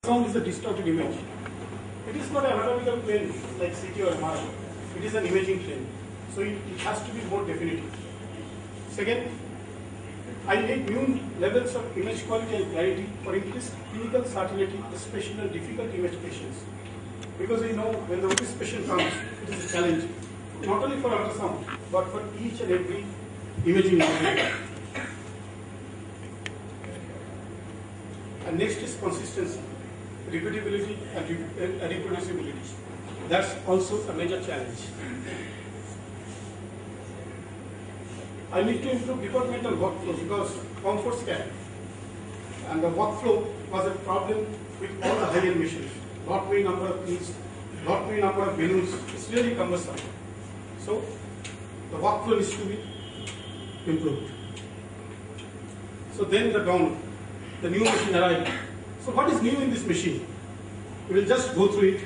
Sound is a distorted image. It is not an anatomical plane like CT or MRI. It is an imaging plane. So it has to be more definitive. Second, I need new levels of image quality and clarity for increased clinical certainty, especially in difficult image patients. Because we know when the obese patient comes, it is a challenge, not only for ultrasound, but for each and every imaging modality. And next is consistency, repeatability and reproducibility. That's also a major challenge. I need to improve departmental workflow because comfort scan and the workflow was a problem with all the high-end machines. Lot many number of keys, lot many number of menus. It's really cumbersome. So the workflow needs to be improved. So then the new machine arrived. So what is new in this machine? We will just go through it.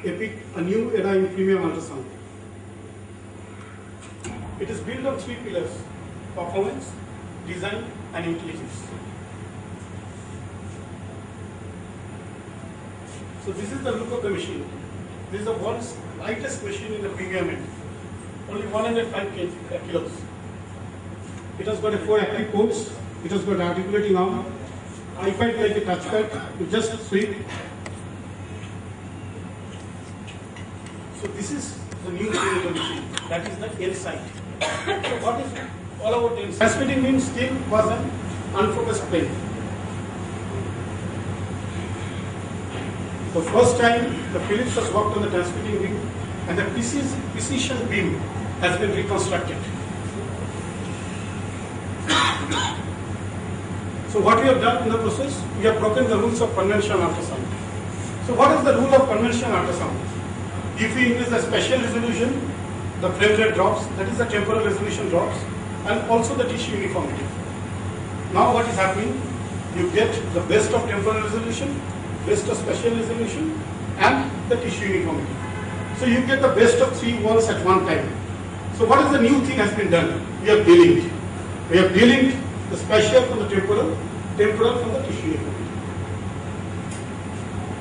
EPIC, a new era in premium ultrasound. It is built on three pillars: performance, design, and intelligence. So this is the look of the machine. This is the world's lightest machine in the premium end. Only 105 kilos. It has got 4 active ports. It has got articulating arm. I felt like a touchpad. You just sweep. So this is the new thing in the machine. That is the L site. So what is all about L site? Transmitting beam still was an unfocused plane. The first time the Philips has worked on the transmitting beam and the precision beam has been reconstructed. So what we have done in the process, we have broken the rules of conventional ultrasound. So what is the rule of conventional ultrasound? If we increase the spatial resolution, the frame rate drops, that is the temporal resolution drops, and also the tissue uniformity. Now what is happening? You get the best of temporal resolution, best of spatial resolution, and the tissue uniformity. So you get the best of three worlds at one time. So what is the new thing has been done? We have delinked. We have delinked the spatial from the temporal from the tissue uniformity.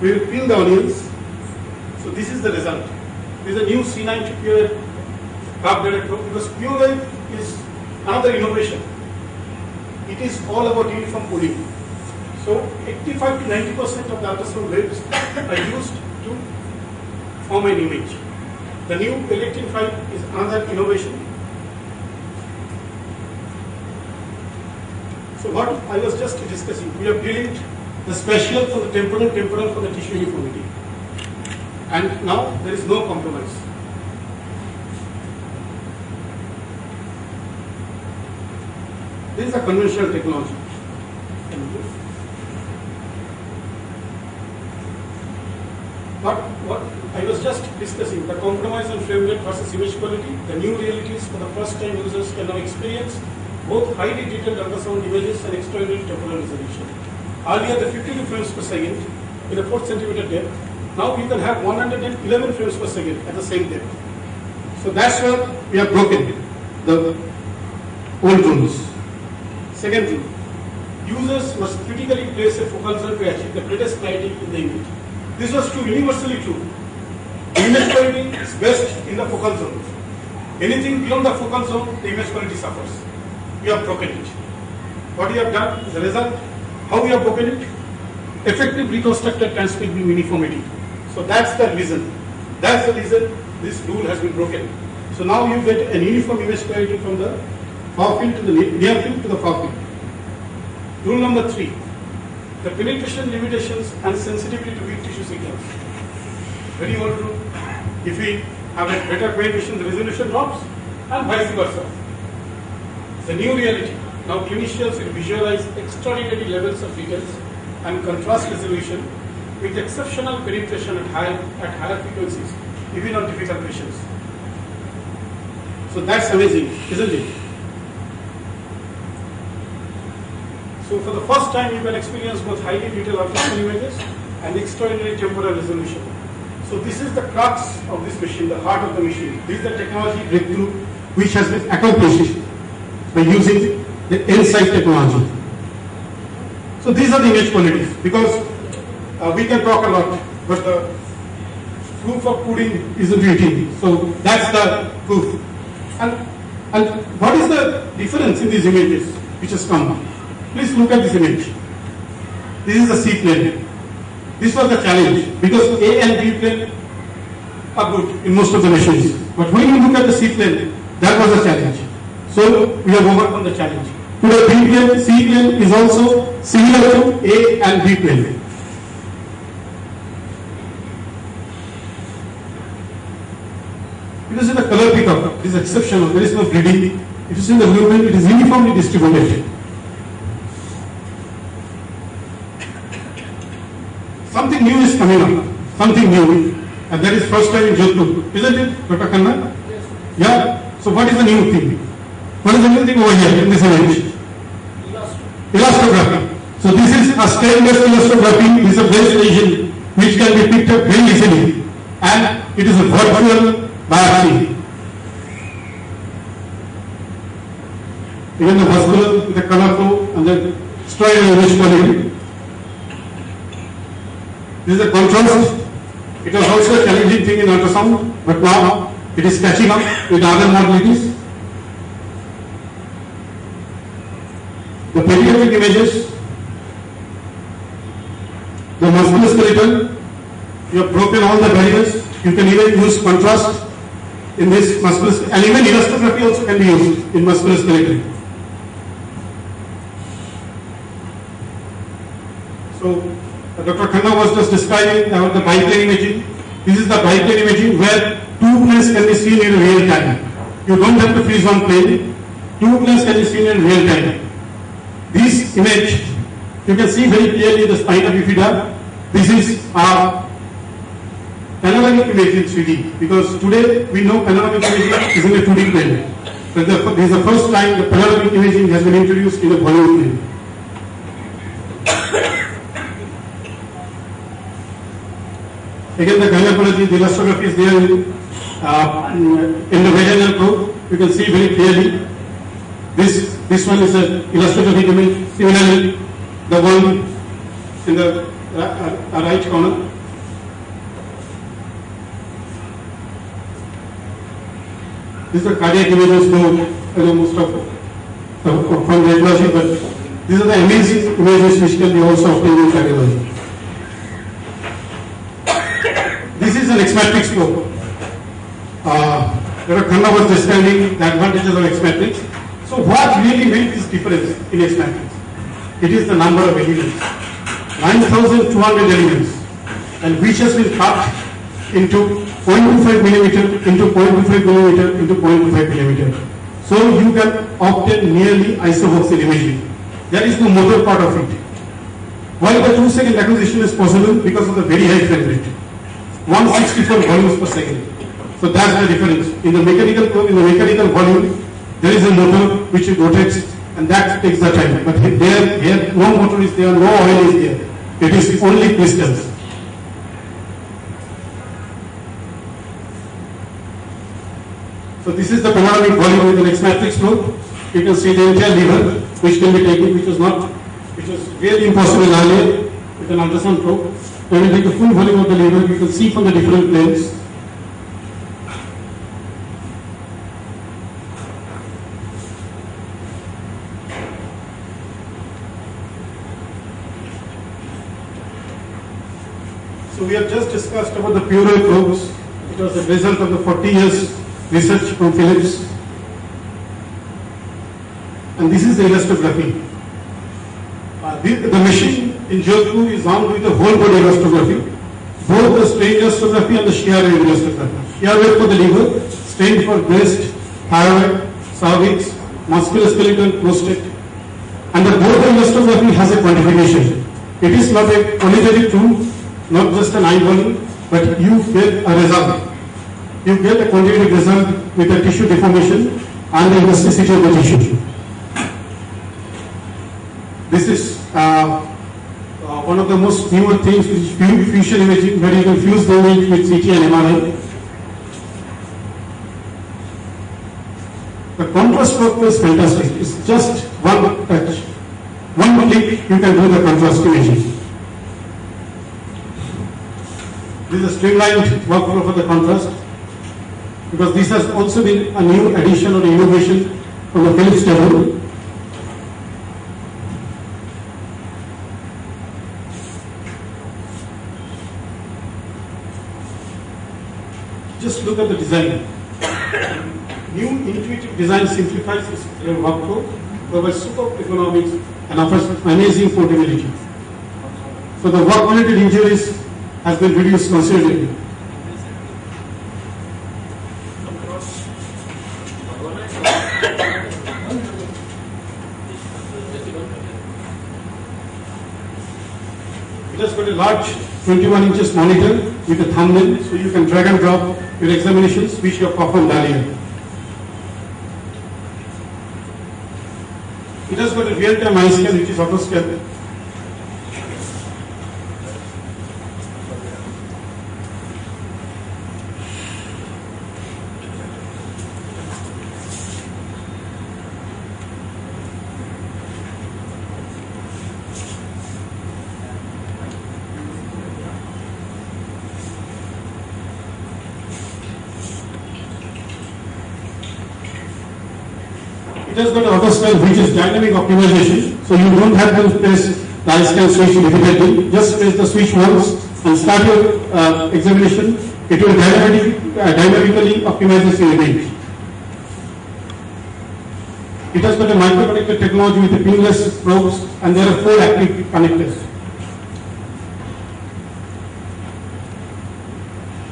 We will peel the onions. So this is the result. This is a new C90 pure curve direct probe because pure wave is another innovation. It is all about uniform pooling. So 85 to 90% of the ultrasound waves are used to form an image. The new Electrin 5 is another innovation. So what I was just discussing, we have delinked the spatial from the temporal from the tissue uniformity. And now there is no compromise. This is a conventional technology. But what I was just discussing, the compromise on frame rate versus image quality, the new realities for the first time users can now experience both highly detailed ultrasound images and extraordinary temporal resolution. Earlier the 52 frames per second in a 4 centimeter depth, now you can have 111 frames per second at the same depth. So that's where we have broken the old rules. Second thing, users must critically place a focal zone to achieve the greatest clarity in the image. This was true, universally true. Image quality is best in the focal zone. Anything beyond the focal zone, the image quality suffers. We have broken it. What we have done is the result. How we have broken it? Effective reconstructed transmitting beam uniformity. So that's the reason. That's the reason this rule has been broken. So now you get an uniform image quality from the far field to the near field to the far field. Rule number 3. The penetration limitations and sensitivity to weak tissue signals. Very old rule. If we have a better penetration, the resolution drops, and vice versa. The new reality. Now clinicians will visualize extraordinary levels of details and contrast resolution with exceptional penetration at higher frequencies, even on difficult patients. So that's amazing, isn't it? So for the first time you can experience both highly detailed ultrasound images and extraordinary temporal resolution. So this is the crux of this machine, the heart of the machine. This is the technology breakthrough which has been accomplished by using the L site technology. So these are the image qualities, because we can talk a lot, but the proof of pudding isn't eating. So that's the proof. And what is the difference in these images which has come? Please look at this image. This is the C plane. This was the challenge, because A and B plane are good in most of the machines. But when you look at the C plane, that was the challenge. So we have overcome the challenge. Today B plane, C plane is also similar to A and B plane. Because in the color pickup, it is exceptional, there is no bleeding. It is in the movement, it is uniformly distributed. Something new is coming up, something new, and that is first time in Jodhpur, isn't it, Dr. Khanna? Yes. Yeah. So what is the new thing? What is the new thing over here in this image? Elastography. So this is a stainless elastography. This is a base lesion which can be picked up very easily, and it is a virtual biopsy. Even the muscular, the color flow, and the steroid image quality. This is a contrast. It was also a challenging thing in ultrasound, but now it is catching up with other modalities. The pediatric images, the musculoskeletal, you have broken all the barriers. You can even use contrast in this musculoskeletal, and even elastography also can be used in musculoskeletal. So, Dr. Khanna was just describing about the biplane imaging. This is the biplane imaging where two planes can be seen in real time. You don't have to freeze one plane. Two planes can be seen in real time. This image, you can see very clearly the spina bifida. This is our panoramic image in 3D, because today we know panoramic imaging is in a 2D plane. But this is the first time the panoramic imaging has been introduced in a volume plane. Again, the gynecology, the elastography is there in the vaginal probe. You can see very clearly. This one is an elastographic image. Similarly, the one in the right corner. This is a cardiac images, most of from radiology, but these are the amazing images which can be also obtained in cardiology. This is an X-matrix probe. Dr. Khanna was describing the advantages of X-matrix. So what really made this difference in X-matrix? It is the number of elements. 9,200 elements, and which has been cut into 0.25 millimeter, into 0.25 millimeter, into 0.25 millimeter. So you can obtain nearly isovoxel imaging. That is the motor part of it. While the 2-second acquisition is possible because of the very high frame rate. 164 volumes per second. So that's the difference. In the mechanical probe, in the mechanical volume, there is a motor which rotates, and that takes the time. But here no motor is there, no oil is there. It is only crystals. So this is the panoramic volume with an X-matrix probe. You can see the entire lever which can be taken, which was really impossible earlier with an ultrasound probe. When we take the full volume of the lever, you can see from the different planes. So we have just discussed about the Purell probes. It was the result of the 40 years research from Philips. And this is the elastography. The machine in Jodhpur is armed with a whole body elastography, both the strain elastography and the shear wave elastography. Shear wave for the liver, strain for breast, thyroid, cervix, musculoskeletal, prostate. And the both elastography has a quantification. It is not a quantitative tool, not just an eye volume, but you get a result. You get a quantitative result with a tissue deformation and the elasticity of the tissue. This is one of the most newer things, which is fusion imaging, where you can fuse the image with CT and MRI. The contrast work is fantastic. It's just one touch. One click, you can do the contrast imaging. This is a streamlined workflow for the contrast, because this has also been a new addition or innovation from the Philips table. Just look at the design. New intuitive design simplifies its workflow, provides superb ergonomics, and offers amazing portability. So the work-related injuries has been reduced considerably. It has got a large 21 inches monitor with a thumbnail, so you can drag and drop your examinations which you have performed earlier. It has got a real-time eye scan which is auto scan. It has got an auto scan which is dynamic optimization, so you don't have to press the eye scan switch repeatedly. Just press the switch once and start your examination. It will dynamically optimize your image. It has got a micro-connector technology with a pinless probes, and there are 4 active connectors.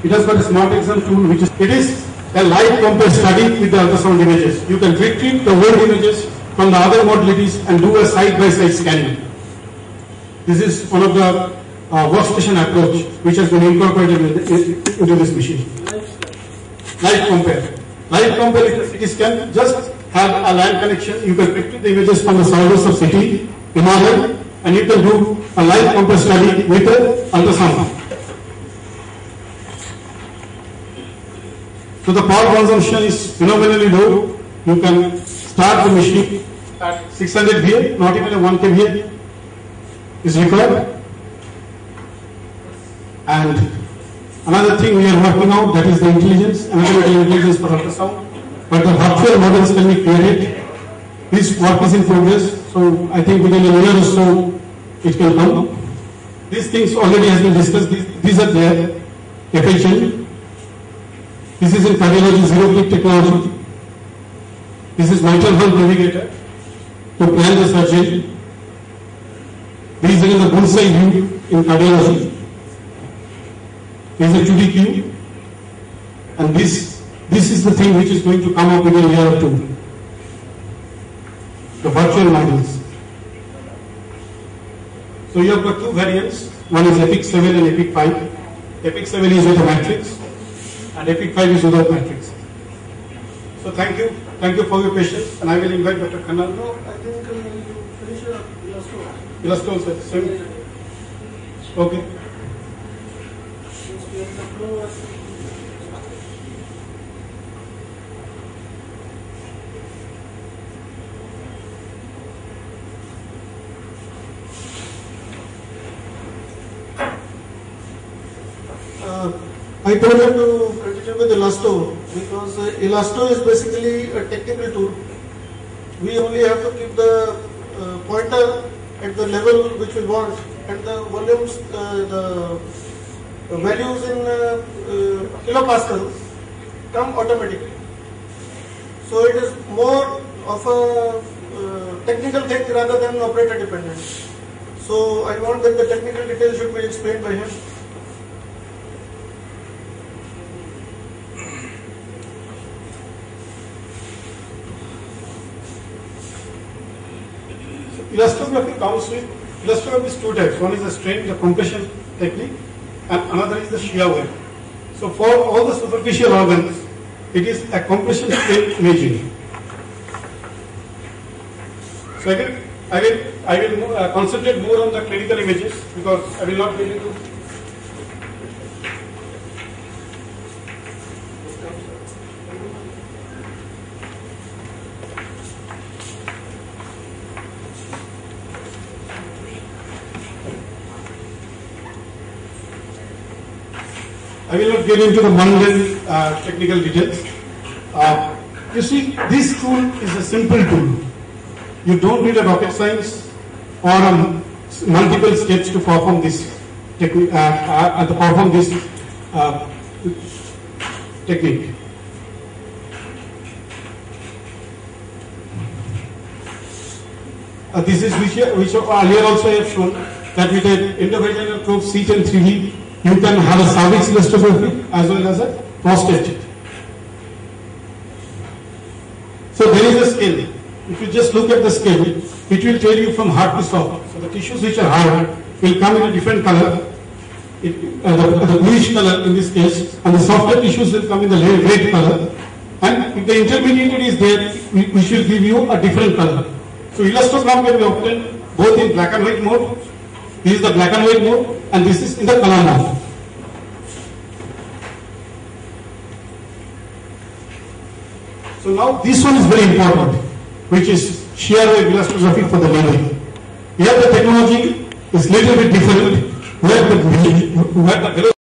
It has got a smart exam tool which is a light compare study with the ultrasound images. You can retrieve the old images from the other modalities and do a side-by-side scanning. This is one of the workstation approach which has been incorporated into this machine. Light compare. Light compare, it can just have a LAN connection. You can retrieve the images from the servers of city, Himalaya, and you can do a light compare study with the ultrasound. So the power consumption is phenomenally low. You can start the machine at 600 VA, not even a 1 kVA is required. And another thing we are working out, that is the intelligence, analytical intelligence for ultrasound. But the virtual models can be created. This work is in progress, so I think within a year or so it can come. These things already has been discussed. These are there. Efficient. This is in cardiology zero-click technology. This is mitral valve navigator to plan the surgery. These are in the bullseye view in cardiology. This is a 2D cube, and this is the thing which is going to come up within a year or two. The virtual models. So you have got 2 variants. One is EPIC 7 and EPIC 5. EPIC 7 is with a matrix, and EPIC 5 is without matrix. So thank you for your patience, and I will invite Dr. Khanna. No, I think you finish your illustrator. Illustrator, same. Okay. Since we have the flow, I told him to continue with Elasto because Elasto is basically a technical tool. We only have to keep the pointer at the level which we want, and the volumes, the values in kilopascals come automatically. So it is more of a technical thing rather than operator dependent. So I want that the technical details should be explained by him. Elastography comes with, elastography is 2 types. One is the strain, the compression technique, and another is the shear wave. So for all the superficial organs, it is a compression strain imaging. So I will concentrate more on the clinical images because I will not be able to. I will not get into the mundane technical details. You see, this tool is a simple tool. You don't need a rocket science or multiple steps to perform this technique. Technique. This is which earlier also I have shown that with an endovaginal probe C10 3D, you can have a cervix elastography as well as a prostate. So there is a scale. If you just look at the scale, it will tell you from hard to soft. So the tissues which are hard will come in a different color, the bluish color in this case, and the softer tissues will come in the red color. And if the intermediate is there, which will give you a different color. So elastogram can be obtained both in black and white mode. This is the black and white mode, and this is in the color mode. So now this one is very important, which is shear wave elastography for the liver. Here the technology is little bit different, where the